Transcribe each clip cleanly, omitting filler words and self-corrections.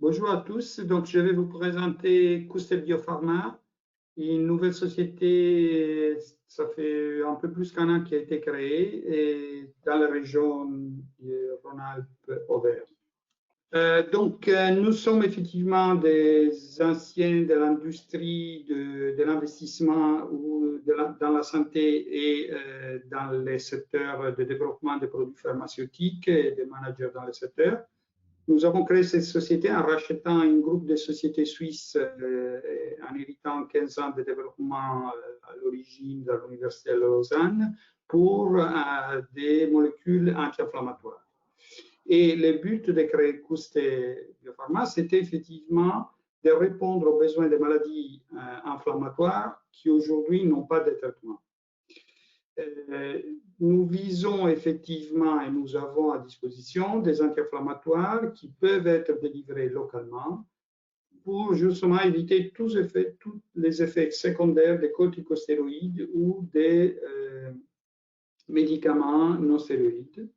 Bonjour à tous, donc je vais vous présenter Koustet Biopharma, une nouvelle société, ça fait un peu plus qu'un an qui a été créée et dans la région de Rhône-Alpes-Auvergne. Nous sommes effectivement des anciens de l'industrie de l'investissement ou dans la santé et dans les secteurs de développement des produits pharmaceutiques et des managers dans le secteur. Nous avons créé cette société en rachetant un groupe de sociétés suisses en héritant 15 ans de développement à l'origine de l'Université de Lausanne pour des molécules anti-inflammatoires. Et le but de créer Koustet Biopharma, c'était effectivement de répondre aux besoins des maladies inflammatoires qui aujourd'hui n'ont pas de traitement. Nous visons effectivement et nous avons à disposition des anti-inflammatoires qui peuvent être délivrés localement pour justement éviter tous les effets secondaires des corticostéroïdes ou des médicaments non stéroïdes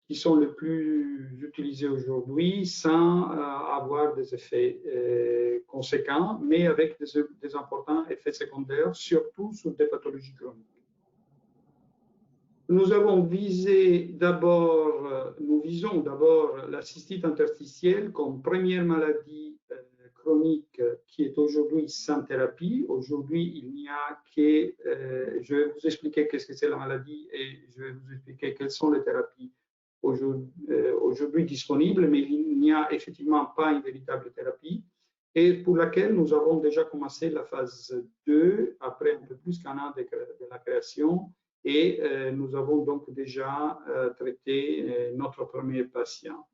qui sont les plus utilisés aujourd'hui sans avoir des effets conséquents, mais avec des importants effets secondaires, surtout sur des pathologies chroniques. Nous visons d'abord la cystite interstitielle comme première maladie chronique qui est aujourd'hui sans thérapie. Aujourd'hui, il n'y a que, je vais vous expliquer qu'est-ce que c'est la maladie et je vais vous expliquer quelles sont les thérapies aujourd'hui disponibles, mais il n'y a effectivement pas une véritable thérapie et pour laquelle nous avons déjà commencé la phase 2 après un peu plus qu'un an de la création. Et nous avons donc déjà traité notre premier patient.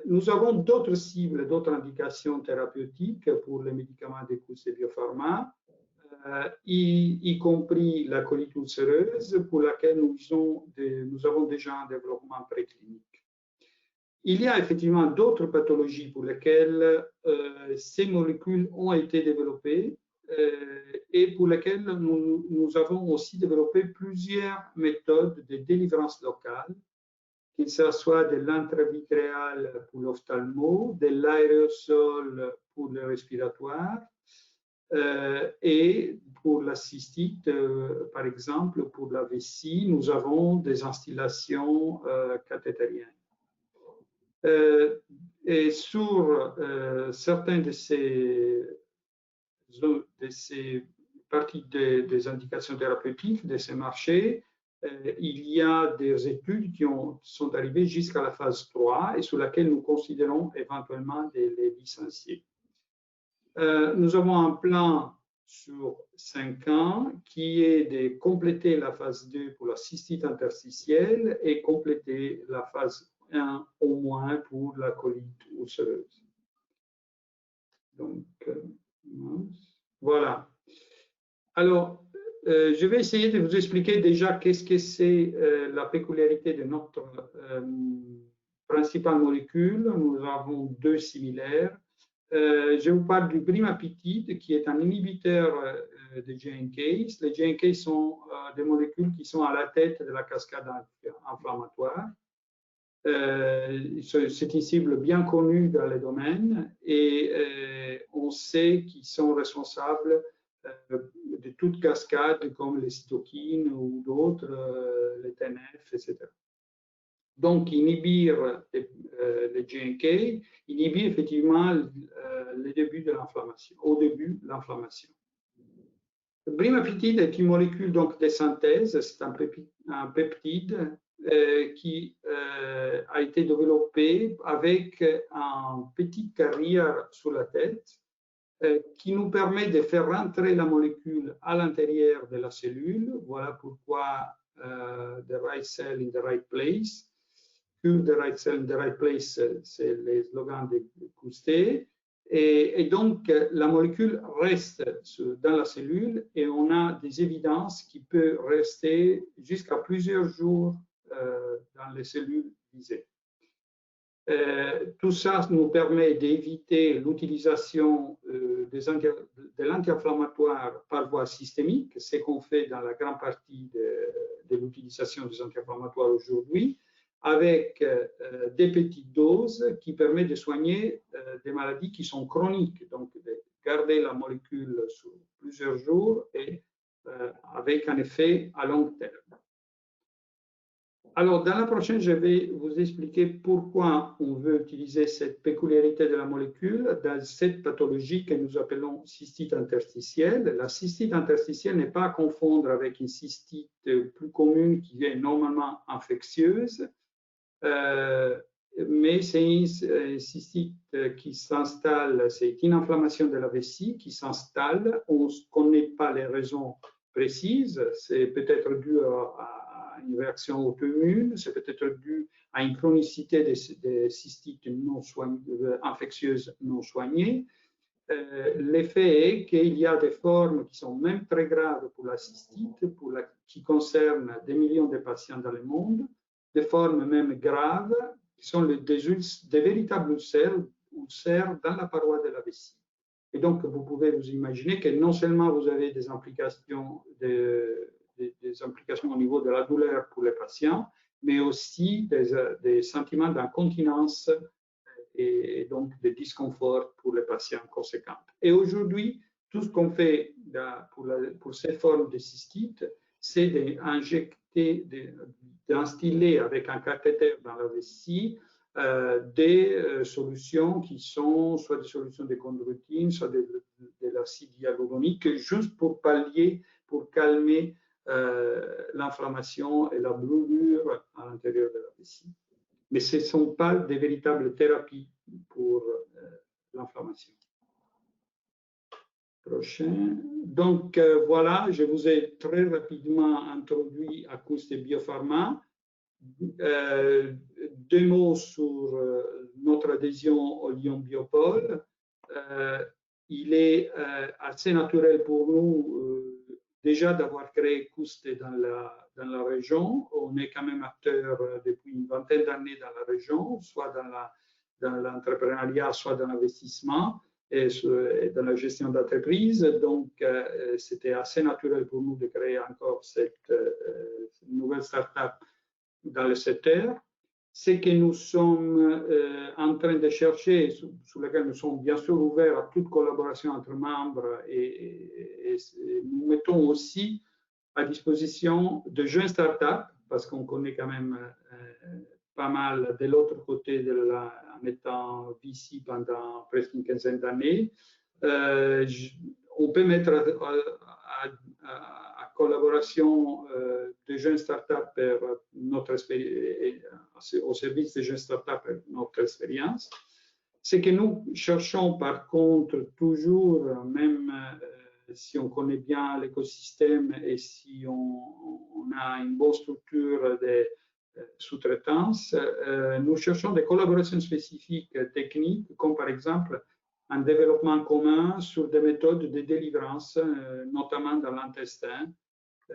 Nous avons d'autres cibles, d'autres indications thérapeutiques pour les médicaments de Koustet Biopharma, y compris la colite ulcéreuse pour laquelle nous avons déjà un développement préclinique. Il y a effectivement d'autres pathologies pour lesquelles ces molécules ont été développées et pour lesquelles nous avons aussi développé plusieurs méthodes de délivrance locale, qu'il soit de l'intravitréal pour l'ophtalmo, de l'aérosol pour le respiratoire et pour la cystite, par exemple, pour la vessie, nous avons des instillations cathétériennes. Et sur certains de ces parties des indications thérapeutiques de ces marchés, il y a des études qui sont arrivées jusqu'à la phase 3 et sur laquelle nous considérons éventuellement de les licencier. Nous avons un plan sur 5 ans qui est de compléter la phase 2 pour la cystite interstitielle et compléter la phase 1 au moins pour la colite ulcéreuse. Donc, voilà. Alors, je vais essayer de vous expliquer déjà qu'est-ce que c'est la peculiarité de notre principale molécule. Nous avons deux similaires. Je vous parle du brimapitide, qui est un inhibiteur de JNK. Les JNK sont des molécules qui sont à la tête de la cascade inflammatoire. C'est une cible bien connue dans le domaine et on sait qu'ils sont responsables de toute cascade comme les cytokines ou d'autres, les TNF, etc. Donc, inhibir les JNK inhibit effectivement le début de l'inflammation, au début de l'inflammation. Le brimapitide est une molécule donc de synthèse, c'est un peptide qui a été développé avec une petite carrière sur la tête qui nous permet de faire rentrer la molécule à l'intérieur de la cellule. Voilà pourquoi the right cell in the right place. Cure the right cell in the right place, c'est le slogan de Koustet. Et donc, la molécule reste dans la cellule et on a des évidences qui peuvent rester jusqu'à plusieurs jours dans les cellules visées. Tout ça nous permet d'éviter l'utilisation de l'anti-inflammatoire par voie systémique, ce qu'on fait dans la grande partie de l'utilisation des anti-inflammatoires aujourd'hui, avec des petites doses qui permettent de soigner des maladies qui sont chroniques, donc de garder la molécule sur plusieurs jours et avec un effet à long terme. Alors, dans la prochaine, je vais vous expliquer pourquoi on veut utiliser cette peculiarité de la molécule dans cette pathologie que nous appelons cystite interstitielle. La cystite interstitielle n'est pas à confondre avec une cystite plus commune qui est normalement infectieuse, mais c'est une cystite qui s'installe, c'est une inflammation de la vessie qui s'installe. On ne connaît pas les raisons précises, c'est peut-être dû à une réaction auto-immune, c'est peut-être dû à une chronicité des cystites infectieuses non soignées. L'effet est qu'il y a des formes qui sont même très graves pour la cystite, qui concernent des millions de patients dans le monde, des formes même graves qui sont des véritables ulcères dans la paroi de la vessie. Et donc, vous pouvez vous imaginer que non seulement vous avez des implications au niveau de la douleur pour les patients, mais aussi des sentiments d'incontinence et donc de disconfort pour les patients conséquents. Et aujourd'hui, tout ce qu'on fait pour ces formes de cystite, c'est d'injecter, d'instiller avec un cathéter dans la vessie des solutions qui sont soit des solutions de chondroïtine, soit de l'acide hyaluronique, juste pour pallier, pour calmer l'inflammation et la brûlure à l'intérieur de la vessie. Mais ce ne sont pas des véritables thérapies pour l'inflammation. Prochain. Donc voilà, je vous ai très rapidement introduit à cause de Biopharma. Deux mots sur notre adhésion au Lyon Biopôle. Il est assez naturel pour nous déjà d'avoir créé Couste dans la région. On est quand même acteur depuis une vingtaine d'années dans la région, soit dans l'entrepreneuriat, soit dans l'investissement et dans la gestion d'entreprise. Donc, c'était assez naturel pour nous de créer encore cette nouvelle start-up dans le secteur. Ce que nous sommes en train de chercher, sur lequel nous sommes bien sûr ouverts à toute collaboration entre membres et nous mettons aussi à disposition de jeunes startups, parce qu'on connaît quand même pas mal de l'autre côté en étant VC pendant presque une quinzaine d'années. On peut mettre à collaboration de jeunes startups au service des jeunes startups notre expérience. Ce que nous cherchons par contre toujours, même si on connaît bien l'écosystème et si on a une bonne structure de sous-traitance, nous cherchons des collaborations spécifiques techniques, comme par exemple un développement commun sur des méthodes de délivrance, notamment dans l'intestin,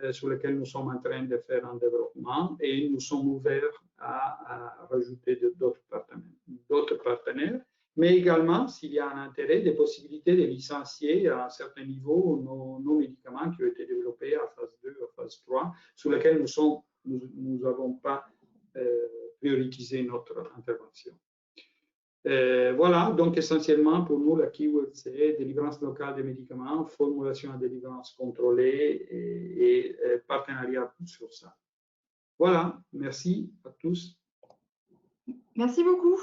sur lesquelles nous sommes en train de faire un développement et nous sommes ouverts à rajouter d'autres partenaires, mais également, s'il y a un intérêt, des possibilités de licencier à un certain niveau nos médicaments qui ont été développés à phase 2, à phase 3, sur lesquels nous n'avons pas prioritisé notre intervention. Voilà, donc essentiellement pour nous, la keyword, c'est délivrance locale des médicaments, formulation à délivrance contrôlée et partenariat sur ça. Voilà, merci à tous. Merci beaucoup.